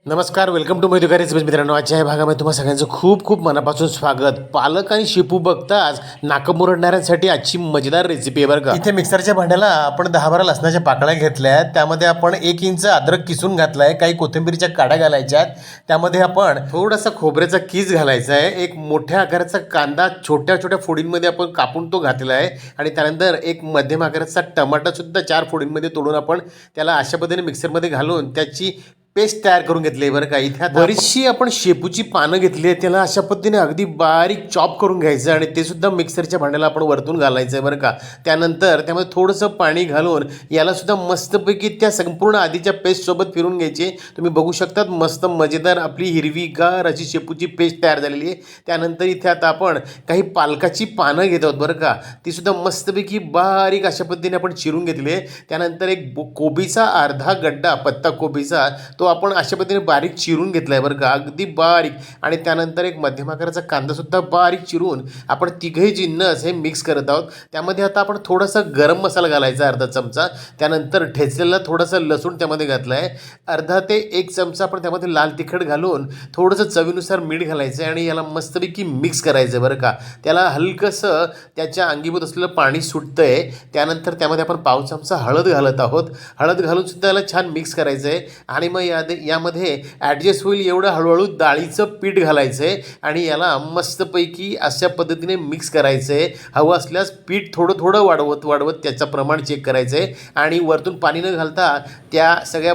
नमस्कार, welcome to Madhukar recipes. मित्रांनो, आजच्या या भागामध्ये तुम्हा सगळ्यांचं खूप खूप मनापासून स्वागत. पालक आणि शेपू बघताच नाकं मुरडणाऱ्यांसाठी आजची मजेदार रेसिपी आहे बरं का. इथे मिक्सरच्या भांड्याला आपण 10-12 लसणाच्या पाकळ्या घेतल्या आहेत. त्यामध्ये आपण 1 इंच अद्रक किसून घातलाय, काही कोथिंबीरच्या काड्या घालायच्या आहेत. त्यामध्ये आपण थोडासा खोबऱ्याचा कीस घालायचा आहे, एक मोठ्या आकाराचा कांदा छोट्या छोट्या फोडींमध्ये आपण कापून तो घातलेला आहे आणि त्यानंतर एक मध्यम आकाराचा टमाटा सुद्धा 4 फोडींमध्ये तोडून आपण त्याला अशा पद्धतीने मिक्सरमध्ये घालून त्याची पेस्ट तयार करून घेतली आहे बरं का. इथे बरीचशी आपण शेपूची पानं घेतली आहे, त्याला अशा पद्धतीने अगदी बारीक चॉप करून घ्यायचं आणि ते सुद्धा मिक्सरच्या भांड्याला आपण वरतून घालायचं आहे बरं का. त्यानंतर त्यामध्ये थोडंसं पाणी घालून याला सुद्धा मस्तपैकी त्या संपूर्ण आधीच्या पेस्टसोबत फिरून घ्यायचे. तुम्ही बघू शकतात मस्त मजेदार आपली हिरवीगार अशी शेपूची पेस्ट तयार झालेली आहे. त्यानंतर इथे आता आपण काही पालकाची पानं घेत आहोत बरं का. ती सुद्धा मस्तपैकी बारीक अशा पद्धतीने आपण चिरून घेतली आहे. त्यानंतर एक कोबीचा अर्धा गड्डा, पत्ता कोबीचा, तो आपण अशा पद्धतीने बारीक चिरून घेतला आहे बरं का, अगदी बारीक. आणि त्यानंतर एक मध्यम आकाराचा कांदासुद्धा बारीक चिरून आपण तिघही जिन्नस हे मिक्स करत आहोत. त्यामध्ये आता आपण थोडासा गरम मसाला घालायचा अर्धा चमचा. त्यानंतर ठेचलेला थोडासा लसूण त्यामध्ये घातला आहे. अर्धा ते 1 चमचा आपण त्यामध्ये लाल तिखट घालून थोडंसं चवीनुसार मीठ घालायचं आहे आणि याला मस्तपैकी मिक्स करायचं बरं का. त्याला हलकंसं त्याच्या अंगीभूत असलेलं पाणी सुटतं आहे. त्यानंतर त्यामध्ये आपण पाव चमचा हळद घालत आहोत. हळद घालून सुद्धा याला छान मिक्स करायचं आहे आणि मग यामध्ये ॲडजस्ट होईल एवढं हळूहळू डाळीचं पीठ घालायचं आहे आणि याला मस्तपैकी अशा पद्धतीने मिक्स करायचं आहे. हवं असल्यास पीठ थोडं थोडं वाढवत त्याचं प्रमाण चेक करायचं आहे आणि वरतून पाणी न घालता त्या सगळ्या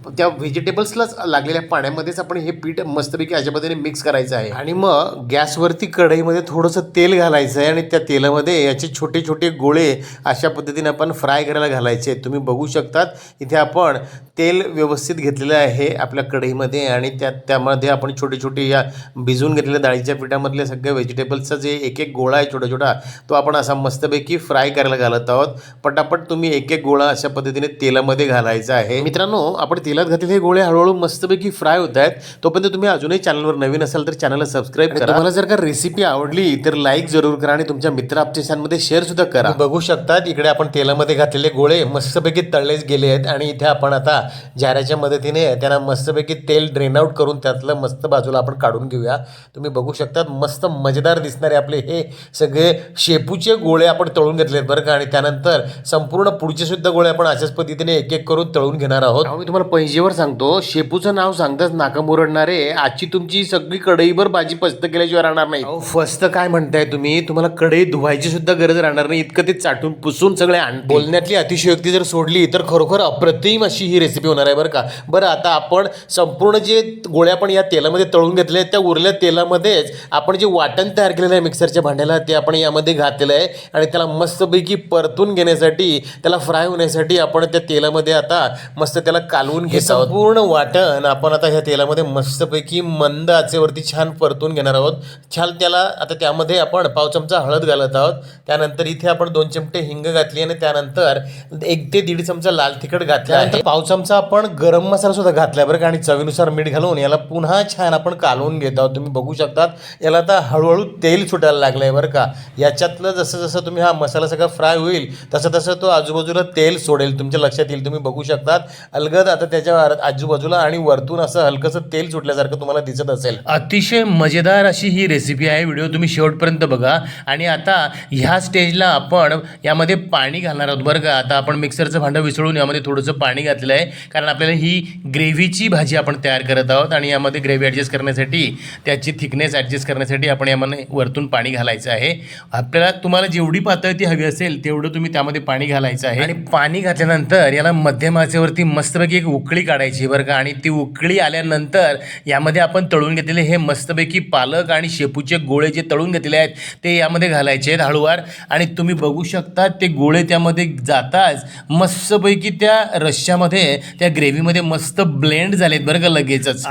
त्या व्हेजिटेबल्सलाच लागलेल्या पाण्यामध्येच आपण हे पीठ मस्तपैकी अशा पद्धतीने मिक्स करायचं आहे. आणि मग गॅसवरती कढईमध्ये थोडंसं तेल घालायचं आहे आणि त्या तेलामध्ये याचे छोटे छोटे गोळे अशा पद्धतीने आपण फ्राय करायला घालायचे. तुम्ही बघू शकतात इथे आपण तेल व्यवस्थित घेतलेलं आहे आपल्या कढईमध्ये आणि त्यामध्ये आपण छोटे छोटे या भिजवून घेतलेल्या डाळीच्या पिठामधल्या सगळ्या व्हेजिटेबल्सचा जे एक एक गोळा आहे छोटा छोटा, तो आपण असा मस्तपैकी फ्राय करायला घालत आहोत. पटापट तुम्ही एक एक गोळा अशा पद्धतीने तेलामध्ये घालायचा आहे. मित्रांनो, आपण तेलात घातलेले हे गोळे हळूहळू मस्तपैकी फ्राय होत आहेत. तोपर्यंत तुम्ही अजूनही चॅनलवर नवीन असाल तर चॅनलला सबस्क्राईब करा. तुम्हाला जर का रेसिपी आवडली तर लाईक जरूर करा आणि तुमच्या मित्र आपत्यांमध्ये शेअर सुद्धा करा. बघू शकतात इकडे आपण तेलामध्ये घातलेले गोळे मस्तपैकी तळलेच गेले आहेत आणि इथे आपण आता जाऱ्याच्या मदतीने त्यांना मस्तपैकी तेल ड्रेन आउट करून त्यातलं मस्त बाजूला आपण काढून घेऊया. तुम्ही बघू शकतात मस्त मजेदार दिसणारे आपले हे सगळे शेपूचे गोळे आपण तळून घेतले आहेत बरं का. आणि त्यानंतर संपूर्ण पुढचे सुद्धा गोळे आपण अशाच पद्धतीने एक एक करून तळून घेणार आहोत. मी तुम्हाला पैजेवर सांगतो, शेपूचं नाव सांगताच नाका मुरडणारे, आजची तुमची सगळी कढईभर भाजी फस्त केल्याशिवाय राहणार नाही. फस्त काय म्हणताय तुम्ही, तुम्हाला कढई धुवायची सुद्धा गरज राहणार नाही, इतकं ते चाटून पुसून सगळे बोलण्यातली अतिशयोक्ती जर सोडली तर खरोखर अप्रतिम अशी ही रेसिपी होणार आहे बरं का. बरं, आता आपण संपूर्ण जे गोळे आपण या तेलामध्ये तळून घेतले आहेत त्या उरल्या तेलामध्येच आपण जे वाटण तयार केलेलं आहे मिक्सरच्या भांड्याला ते आपण यामध्ये घातलेलं आहे आणि त्याला मस्तपैकी परतून घेण्यासाठी, त्याला फ्राय होण्यासाठी आपण त्या तेलामध्ये आता मस्त त्याला कालवून घेत आहोत. पूर्ण वाटण आपण आता ह्या तेलामध्ये मस्तपैकी मंद आचेवरती छान परतून घेणार आहोत. छान त्याला आता त्यामध्ये आपण पाव चमचा हळद घालत आहोत. त्यानंतर इथे आपण 2 चिमटे हिंग घातली आणि त्यानंतर 1 ते 1.5 चमचा लाल तिखट घातला आहे. पाव चमचा आपण गरम मसाला सुद्धा घातलाय बरं का आणि चवीनुसार मीठ घालून याला पुन्हा छान आपण कालवून घेत आहोत. तुम्ही बघू शकतात याला आता हळूहळू तेल सुटायला लागलंय बरं का. याच्यातलं जसं जसं तुम्ही हा मसाला सगळा फ्राय होईल तसं तसं तो आजूबाजूला तेल सोडेल, तुमच्या लक्षात येईल. तुम्ही बघू शकतात अलगद आता त्याच्या आजूबाजूला आणि वरतून असं हलकंसं तेल सुटल्यासारखं तुम्हाला दिसत असेल. अतिशय मजेदार अशी ही रेसिपी आहे. व्हिडिओ तुम्ही शेवटपर्यंत बघा. आणि आता ह्या स्टेजला आपण यामध्ये पाणी घालणार आहोत बरं का. आता आपण मिक्सरचं भांडं विसळून यामध्ये थोडंसं पाणी घातलेलं आहे कारण आपल्याला ही ग्रेव्हीची भाजी आपण तयार करत आहोत आणि यामध्ये ग्रेव्ही ॲडजस्ट करण्यासाठी, त्याची थिकनेस ॲडजस्ट करण्यासाठी आपण यामध्ये वरतून पाणी घालायचं आहे. आपल्याला तुम्हाला जेवढी पातळ ती हवी असेल तेवढं तुम्ही त्यामध्ये पाणी घालायचं आहे. आणि पाणी घातल्यानंतर याला मध्यम आचेवरती मस्तपैकी एक उकळी काढायची बरं का. आणि ती उकळी आल्यानंतर यामध्ये आपण तळून घेतलेले हे मस्तपैकी पालक आणि शेपूचे गोळे जे तळून घेतलेले आहेत ते यामध्ये घालायचे आहेत हळूवार. आणि तुम्ही बघू शकता ते गोळे त्यामध्ये जाताच मस्तपैकी त्या रश्श्यामध्ये, त्या ग्रेव्हीमध्ये मस्त ब्लेंड झालेत बरं का लगेचच.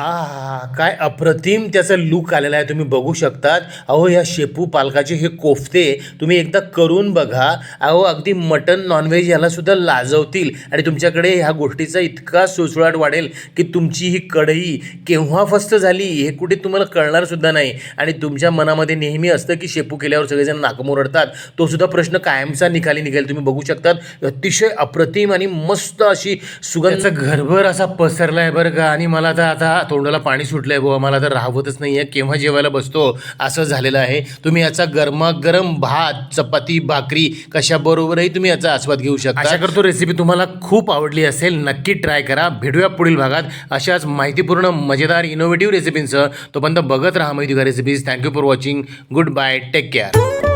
काय अप्रतिम त्याचा लुक आलेला आहे, तुम्ही बघू शकतात. अहो, या शेपू पालकाचे हे कोफ्ते तुम्ही एकदा करून बघा. अहो, अगदी मटन नॉनव्हेज याला सुद्धा लाजवतील आणि तुमच्याकडे ह्या गोष्टीचा इतका सुळसुळाट वाढेल की तुमची ही कढई केव्हा फस्त झाली हे कुठे तुम्हाला कळणार सुद्धा नाही. आणि तुमच्या मनामध्ये नेहमी असतं की शेपू केल्यावर सगळेजण नाकं मुरडतात, तो सुद्धा प्रश्न कायमचा निकाली निघेल. तुम्ही बघू शकतात अतिशय अप्रतिम आणि मस्त अशी सुगंध घरभर असा पसरला आहे बरं का. आणि मला तर आता तोंडाला पाणी सुटलंय बुवा, मला तर राहवतच नाही आहे, केव्हा जेवायला बसतो असं झालेलं आहे. तुम्ही याचा गरमागरम भात, चपाती, भाकरी कशाबरोबरही तुम्ही याचा आस्वाद घेऊ शकता. आशा करतो रेसिपी तुम्हाला खूप आवडली असेल, नक्की ट्राय करा. भेटूया पुढील भागात अशाच माहितीपूर्ण मजेदार इनोव्हेटिव्ह रेसिपींसह. तोपर्यंत बघत राहा माहिती का recipes. Thank you for watching. Goodbye, take care.